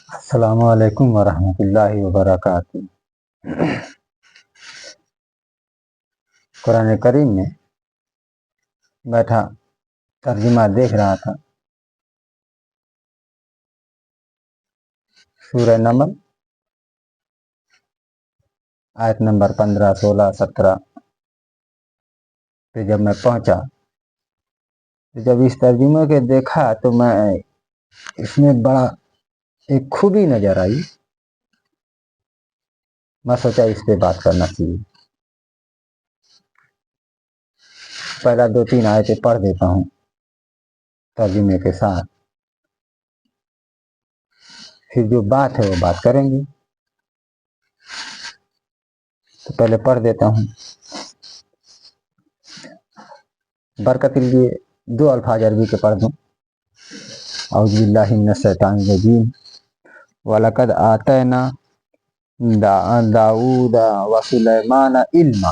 السلام علیکم ورحمۃ اللہ وبرکاتہ۔ قرآن کریم میں بیٹھا ترجمہ دیکھ رہا تھا، سورہ نمل آیت نمبر 15، 16، 17 پہ جب میں پہنچا، جب اس ترجمے کے دیکھا تو میں اس میں بڑا ایک خوبی نظر آئی، میں سوچا اس پہ بات کرنا چاہیے۔ پہلا 2-3 آیتیں پڑھ دیتا ہوں ترجمے کے ساتھ، پھر جو بات ہے وہ بات کریں گے۔ تو پہلے پڑھ دیتا ہوں، برکت لیے 2 الفاظ عربی کے پڑھ دوں۔ اعوذ باللہ من الشیطان الرجیم، وَلَقَدْ آتَيْنَا داؤد وسلیمان علما،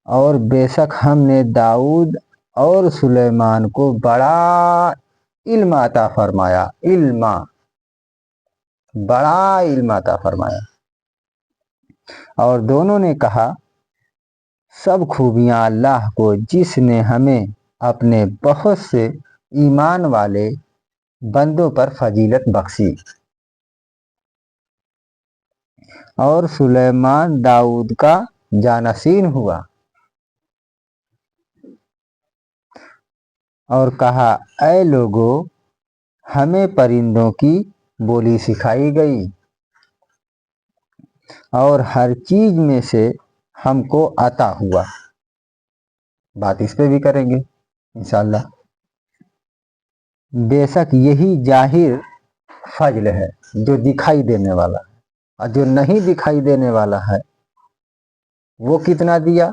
اور بے شک ہم نے داؤد اور سلیمان کو بڑا علم عطا فرمایا، بڑا علم عطا فرمایا۔ اور دونوں نے کہا سب خوبیاں اللہ کو، جس نے ہمیں اپنے بہت سے ایمان والے بندوں پر فضیلت بخشی۔ اور سلیمان داؤد کا جانشین ہوا، اور کہا اے لوگو، ہمیں پرندوں کی بولی سکھائی گئی، اور ہر چیز میں سے ہم کو عطا ہوا۔ بات اس پہ بھی کریں گے انشاءاللہ۔ بے شک یہی ظاہر فضل ہے جو دکھائی دینے والا ہے، اور جو نہیں دکھائی دینے والا ہے وہ کتنا دیا،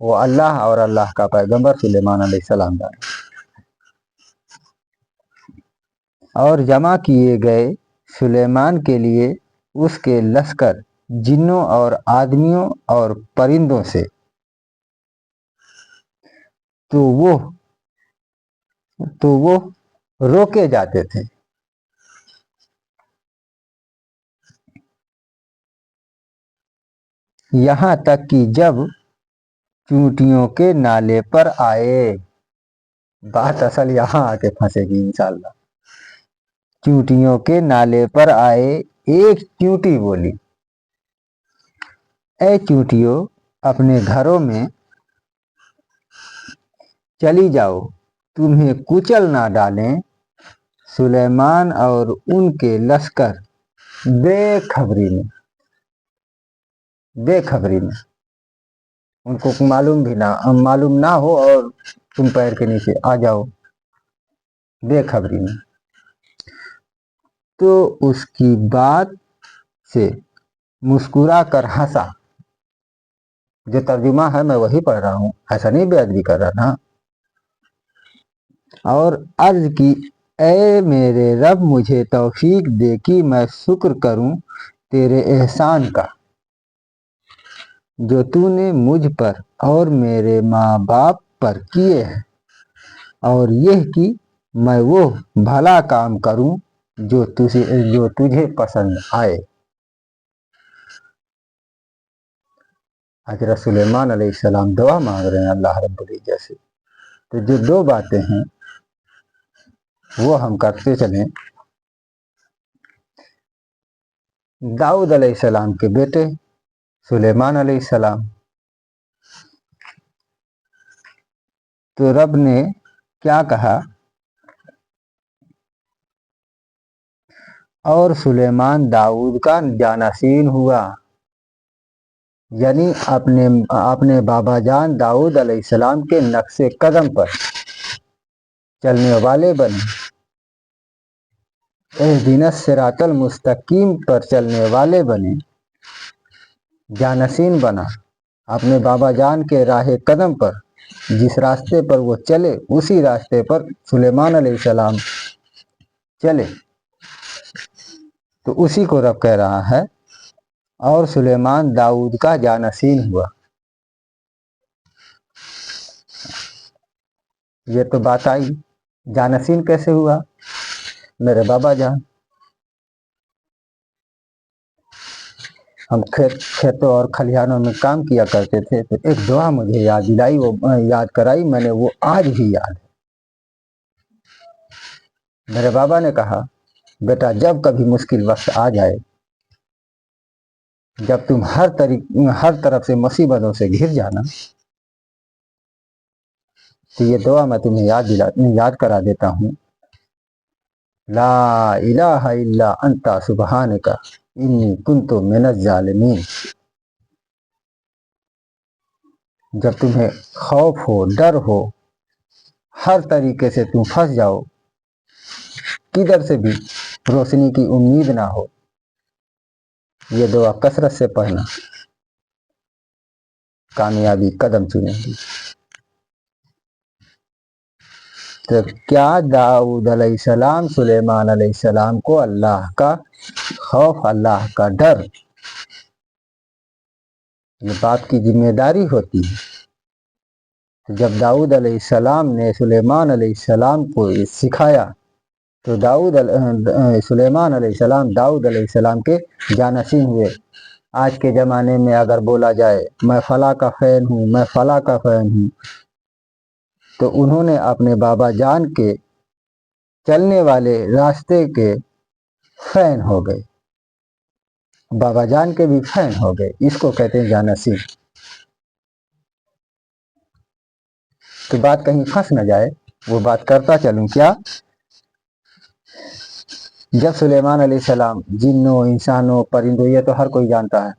وہ اللہ اور اللہ کا پیغمبر سلیمان علیہ السلام جانے۔ اور جمع کیے گئے سلیمان کے لیے اس کے لشکر جنوں اور آدمیوں اور پرندوں سے، تو وہ روکے جاتے تھے، یہاں تک کہ جب چونٹیوں کے نالے پر آئے۔ بات اصل یہاں آ کے پھنسے گی انشاءاللہ۔ چونٹیوں کے نالے پر آئے، ایک چونٹی بولی اے چونٹیوں، اپنے گھروں میں چلی جاؤ، تمہیں کچل نہ ڈالیں۔ سلیمان اور ان کے لشکر بے خبری میں ان کو معلوم نہ ہو، اور تم پیر کے نیچے آ جاؤ بے خبری میں۔ تو اس کی بات سے مسکرا کر ہنسا۔ جو ترجمہ ہے میں وہی پڑھ رہا ہوں، ایسا نہیں بے ادبی کر رہا نا۔ اور عرض کی اے میرے رب، مجھے توفیق دے کہ میں شکر کروں تیرے احسان کا، جو تو نے مجھ پر اور میرے ماں باپ پر کیے ہیں، اور یہ کہ میں وہ بھلا کام کروں جو تجھے پسند آئے۔ حضرت سلیمان علیہ السلام دعا مانگ رہے ہیں اللہ رب العزت سے، تو جو 2 باتیں ہیں وہ ہم کرتے چلیں۔ داؤد علیہ السلام کے بیٹے سلیمان علیہ السلام، تو رب نے کیا کہا، اور سلیمان داؤد کا جانشین ہوا، یعنی اپنے بابا جان داؤد علیہ السلام کے نقش قدم پر چلنے والے بنے، اہدنا الصراط المستقیم پر چلنے والے بنے، جانشین بنا اپنے بابا جان کے راہ قدم پر۔ جس راستے پر وہ چلے اسی راستے پر سلیمان علیہ السلام چلے، تو اسی کو رب کہہ رہا ہے اور سلیمان داؤد کا جانشین ہوا۔ یہ تو بات آئی जानसीन कैसे हुआ? मेरे बाबा जान। हम खेतों और खलिहानों में काम किया करते थे, तो एक दुआ मुझे याद दिलाई, वो याद कराई मैंने, वो आज भी याद है। मेरे बाबा ने कहा, बेटा जब कभी मुश्किल वक्त आ जाए, जब तुम हर तरफ से मुसीबतों से घिर जाना, तो ये दुआ मैं तुम्हें याद करा देता हूँ। ला इलाहा इल्ला अंता सुबहानका इन्नी कुन्तु मिनज़ ज़ालिमीन। जब तुम्हें खौफ हो, डर हो, हर तरीके से तुम फंस जाओ, किधर से भी रोशनी की उम्मीद ना हो, ये दुआ कसरत से पढ़ना, कामयाबी कदम चुनेगी। तो क्या दाऊद अलैहिस्सलाम सुलेमान अलैहिस्सलाम को अल्लाह का खौफ, अल्लाह का डर, ये बाप की जिम्मेदारी होती है। तो जब दाऊद अलैहिस्सलाम ने सुलेमान अलैहिस्सलाम को सिखाया, तो सुलेमान अलैहिस्सलाम दाऊद अलैहिस्सलाम के जानशीन हुए। आज के ज़माने में अगर बोला जाए मैं फला का फ़ैन हूँ, मैं फला का फ़ैन हूँ, तो उन्होंने अपने बाबा जान के चलने वाले रास्ते के फ़ैन हो गए, बाबा जान के भी फ़ैन हो गए। इसको कहते हैं जानशीन। तो बात कहीं फंस न जाए, वो बात करता चलूं क्या। जब सुलेमान अलैहिस्सलाम जिन्नों, इंसानों, परिंदों, ये तो हर कोई जानता है,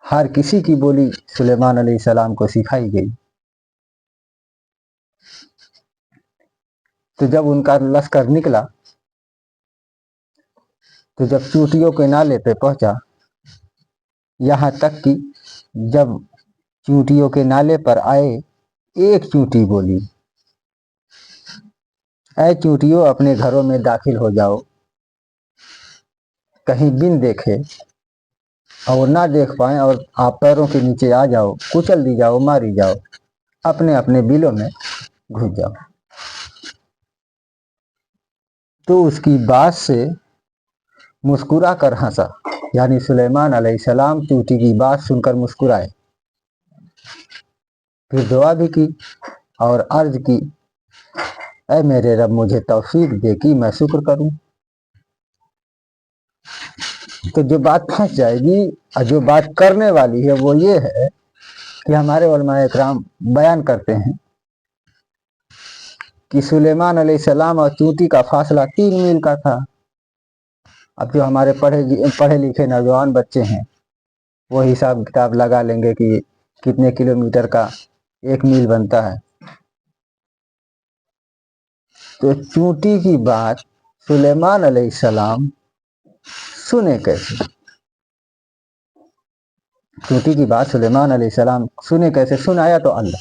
हर किसी की बोली सुलेमान अलैहिस्सलाम को सिखाई गई। तो जब उनका लश्कर निकला, तो जब चूटियों के नाले पे पहुंचा, यहाँ तक कि जब चूटियों के नाले पर आए, एक चूटी बोली, ऐ चूटियों अपने घरों में दाखिल हो जाओ, कहीं बिन देखे और ना देख पाए, और आप पैरों के नीचे आ जाओ, कुचल दी जाओ, मारी जाओ, अपने अपने बिलों में घुस जाओ। तो उसकी बात से मुस्कुरा कर हंसा, यानी सुलेमान अलैहिस्सलाम चूटी की बात सुनकर मुस्कुराए। फिर दुआ भी की और अर्ज की, ऐ मेरे रब मुझे तौफीक दे कि मैं शुक्र करूं। तो जो बात फंस जाएगी और जो बात करने वाली है वो ये है कि हमारे उलमाए इकराम बयान करते हैं कि सुलेमान अलैहिस्सलाम और चूटी का फासला 3 मील का था। अब जो हमारे पढ़े लिखे नौजवान बच्चे हैं, वो हिसाब किताब लगा लेंगे कि कितने किलोमीटर का 1 मील बनता है। तो चूटी की बात सुलेमान अलैहिस्सलाम सुने कैसे? चूटी की बात सुलेमान अलैहिस्सलाम सुने कैसे? सुनाया तो अल्लाह,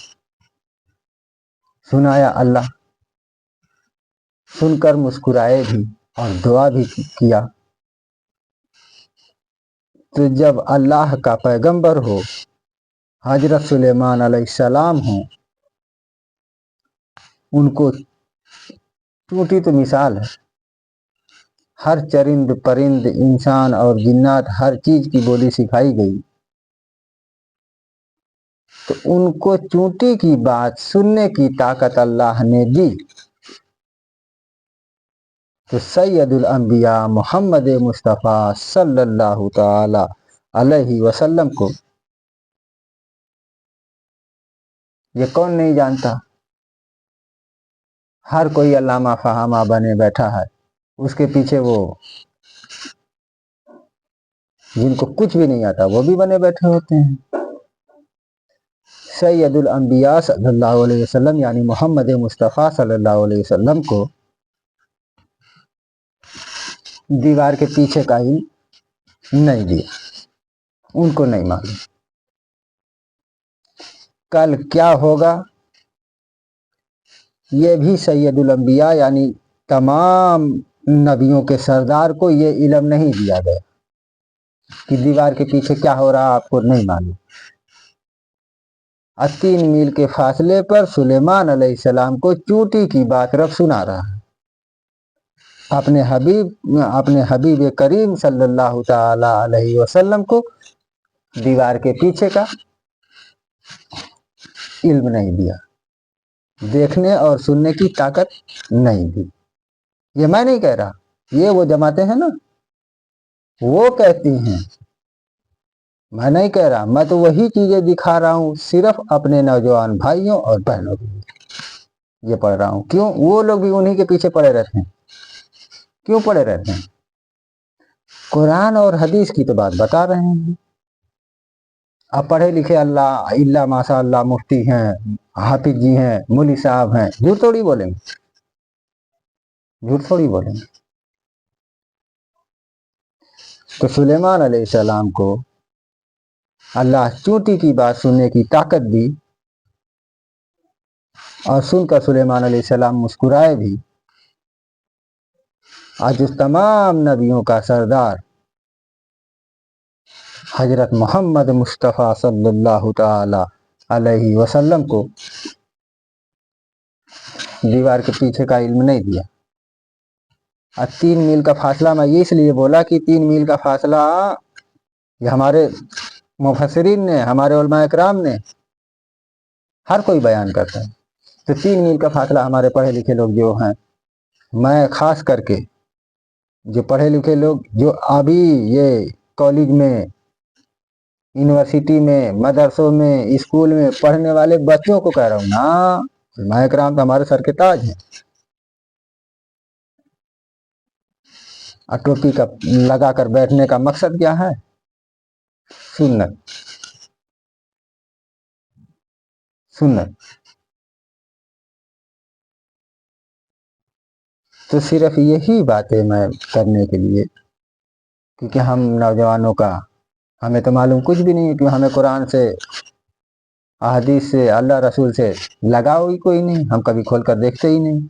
सुनाया अल्लाह, सुनकर मुस्कुराए भी और दुआ भी किया। तो जब अल्लाह का पैगंबर हो, हजरत सुलेमान अलैहिस्सलाम हो, उनको चूटी तो मिसाल है, हर चरिंद परिंद, इंसान और जिन्नात, हर चीज की बोली सिखाई गई। तो उनको चूटी की बात सुनने की ताकत अल्लाह ने दी। तो सैयदुल अंबिया मोहम्मद मुस्तफ़ा सल्लल्लाहु ताला अलैहि वसल्लम को ये कौन नहीं जानता। हर कोई अल्लामा फहामा बने बैठा है, उसके पीछे वो जिनको कुछ भी नहीं आता वो भी बने बैठे होते हैं। सैयदुल अंबिया सल्लल्लाहु अलैहि वसल्लम यानी मोहम्मद मुस्तफ़ा सल्लल्लाहु अलैहि वसल्लम को दीवार के पीछे का ही नहीं दिया, उनको नहीं मालूम कल क्या होगा। ये भी सैयदुल अंबिया यानी तमाम नबियों के सरदार को ये इल्म नहीं दिया गया कि दीवार के पीछे क्या हो रहा आपको नहीं मालूम। और 3 मील के फासले पर सुलेमान अलैहिस्सलाम को चूटी की बात रब सुना रहा है अपने हबीब करीम सल्लल्लाहु ताला अलैहि वसल्लम को दीवार के पीछे का इल्म नहीं दिया, देखने और सुनने की ताकत नहीं दी। ये मैं नहीं कह रहा, ये वो जमाते हैं ना, वो कहती हैं, मैं नहीं कह रहा। मैं तो वही चीजें दिखा रहा हूँ सिर्फ अपने नौजवान भाइयों और बहनों के लिए ये पढ़ रहा हूँ। क्यों? वो लोग भी उन्हीं के पीछे पड़े रहते हैं। क्यों पड़े रहते हैं? कुरान और हदीस की तो बात बता रहे हैं। अब पढ़े लिखे अल्लाह इल्ला माशा अल्लाह मुफ्ती हैं, हाफिज जी हैं, मौली साहब हैं, झूठ थोड़ी बोलेंगे, झूठ थोड़ी बोलेंगे। तो सुलेमान अलैहिस्सलाम को अल्लाह चूटी की बात सुनने की ताकत दी और सुनकर सुलेमान अलैहिस्सलाम मुस्कुराए भी। आज उस तमाम नबियों का सरदार हजरत मोहम्मद मुस्तफ़ा सल्लल्लाहु ताला अलैहि वसल्लम को दीवार के पीछे का इल्म नहीं दिया। और 3 मील का फासला मैं ये इसलिए बोला कि 3 मील का फासला ये हमारे मुफस्सिरीन ने, हमारे उलमा इकराम ने, हर कोई बयान करता है। तो 3 मील का फासला हमारे पढ़े लिखे लोग जो हैं, मैं खास करके जो पढ़े लिखे लोग जो अभी ये कॉलेज में, यूनिवर्सिटी में, मदरसों में, स्कूल में पढ़ने वाले बच्चों को कह रहा हूँ ना, उलमा इकराम तो हमारे सर के ताज हैं। और टोपी का लगा कर बैठने का मकसद क्या है? सुन्नत, सुन्नत। तो सिर्फ यही बातें मैं करने के लिए, क्योंकि हम नौजवानों का, हमें तो मालूम कुछ भी नहीं है, क्योंकि हमें कुरान से, हदीस से, अल्लाह रसूल से लगाव ही कोई नहीं, हम कभी खोल कर देखते ही नहीं।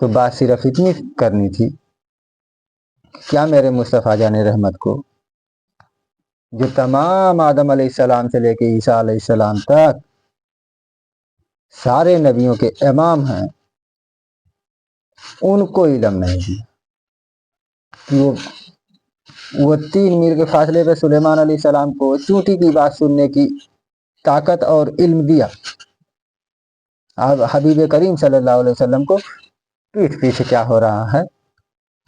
तो बात सिर्फ इतनी करनी थी, क्या मेरे मुस्तफ़ा जाने रहमत को जो तमाम आदम अलैहिस्सलाम से लेके ईसा अलैहिस्सलाम तक सारे नबियों के इमाम हैं, उनको इल्म नहीं दिया कि वो 3 मील के फासले पे सुलेमान अलैहिस्सलाम को चूंटी की बात सुनने की ताकत और इल्म दिया। अब हबीब करीम सल्लल्लाहु अलैहि वसल्लम को पीठ पीछे क्या हो रहा है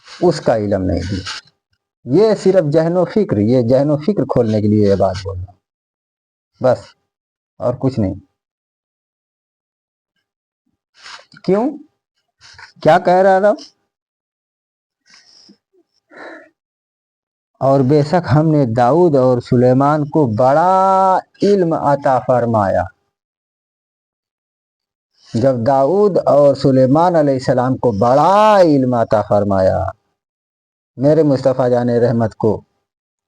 उसका इल्म नहीं दिया। ये सिर्फ जहनो फिक्र, ये जहनो फिक्र खोलने के लिए ये बात बोल रहा हूँ, बस, और कुछ नहीं। क्यों? क्या कह रहा था? और बेशक हमने दाऊद और सुलेमान को बड़ा इल्म अता फरमाया। जब दाऊद और सुलेमान अलैहिस्सलाम को बड़ा इल्म अता फरमाया, मेरे मुस्तफ़ा जाने रहमत को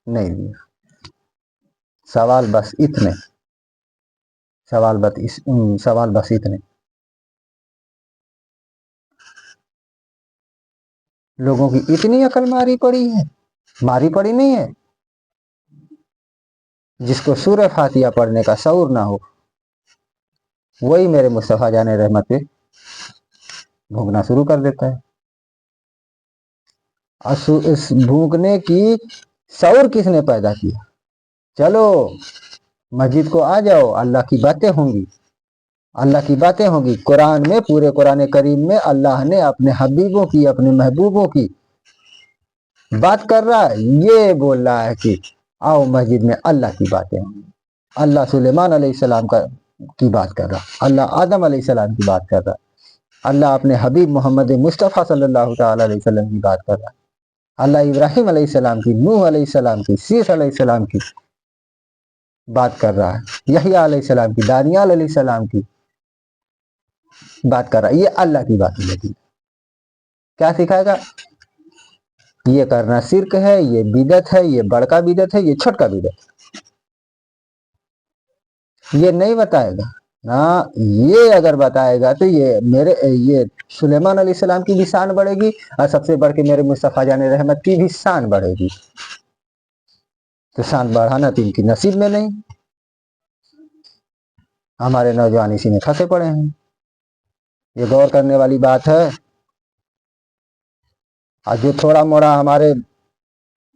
नहीं दिया। सवाल बस इतने, सवाल बस इतने। लोगों की इतनी अकल मारी पड़ी है, मारी पड़ी नहीं है। जिसको सूरह फातिहा पढ़ने का शऊर ना हो, वही मेरे मुस्तफ़ा जाने रहमत पे भूखना शुरू कर देता है। और इस भूखने की शऊर किसने पैदा किया? चलो मस्जिद को आ जाओ, अल्लाह की बातें होंगी, अल्लाह की बातें होंगी। कुरान में, पूरे कुरान करीम में अल्लाह ने अपने हबीबों की, अपने महबूबों की बात कर रहा है। ये बोल रहा है कि आओ मस्जिद में अल्लाह की बातें होंगी। अल्लाह सुलेमान अलैहिस्सलाम का की बात कर रहा, अल्लाह आदम अलैहिस्सलाम की बात कर रहा, अल्लाह अपने हबीब मोहम्मद मुस्तफ़ा सल्लल्लाहु ताला अलैहि वसल्लम की बात कर रहा, अल्लाह इब्राहिम अलैहिस्सलाम की, नूह अलैहिस्सलाम की, शीश अलैहिस्सलाम की बात कर रहा है, यहया अलैहिस्सलाम की, दानियाल अलैहिस्सलाम की बात कर रहा है। ये अल्लाह की बात है। क्या सिखाएगा? ये करना शिर्क है, ये बिदत है, ये बड़का बिदत है, ये छोटका बिदत, ये नहीं बताएगा ना। ये अगर बताएगा तो ये सुलेमान अलैहिस्सलाम की भी शान बढ़ेगी और सबसे बढ़ के मेरे मुस्तफ़ा जाने रहमत की भी शान बढ़ेगी। तो शान बढ़ाना तो इनकी नसीब में नहीं। हमारे नौजवान इसी में फंसे पड़े हैं। ये गौर करने वाली बात है। और जो थोड़ा मोड़ा हमारे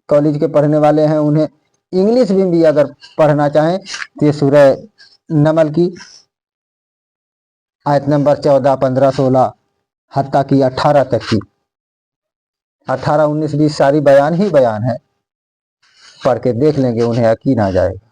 कॉलेज के पढ़ने वाले हैं, उन्हें इंग्लिश भी अगर पढ़ना चाहें तो ये सूरह नमल की आयत नंबर 14, 15, 16 हत्ता की 18 तक की, 18, 19, 20 सारी बयान ही बयान है। पढ़ के देख लेंगे, उन्हें यकीन आ जाएगा।